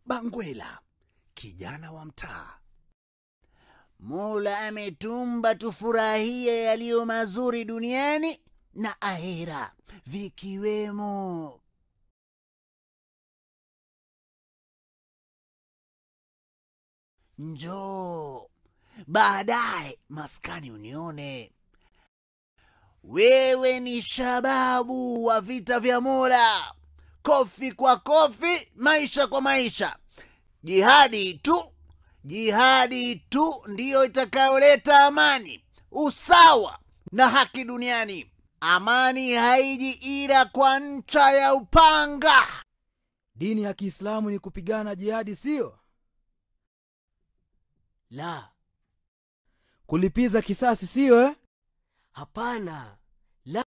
Bangwela, kijana wa mtaa. Mola ametumba tufurahie yaliyo mazuri duniani na ahera, vikiwemo njoo baadaye maskani unione. Wewe ni shababu wa vita vya Mola. Kofi kwa kofi, maisha kwa maisha. Jihadi tu ndiyo itakayoleta amani, usawa na haki duniani. Amani haiji ila kwa ncha ya upanga. Dini ya Kiislamu ni kupigana jihadi, sio? La. Kulipiza kisasi, sio? Hapana. La.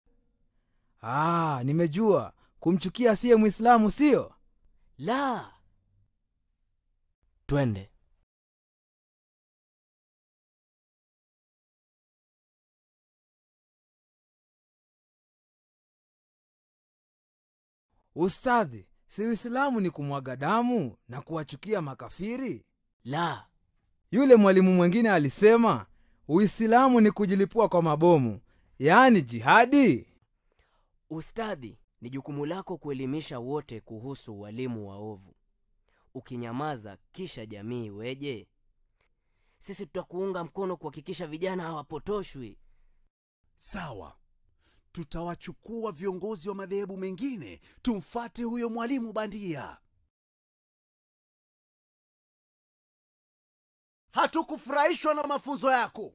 Nimejua. Kumchukia asiye Muislamu, sio? La. Twende. Ustadhi, si Uislamu ni kumwaga damu na kuwachukia makafiri? La. Yule mwalimu mwingine alisema Uislamu ni kujilipua kwa mabomu, yaani jihadi. Ustadhi, ni jukumu lako kuelimisha wote kuhusu walimu waovu. Ukinyamaza kisha jamii weje? Sisi tutakuunga mkono kuhakikisha vijana hawapotoshwi. Sawa. Tutawachukua viongozi wa madhehebu mengine, tumfuate huyo mwalimu bandia. Hatukufurahishwa na mafunzo yako.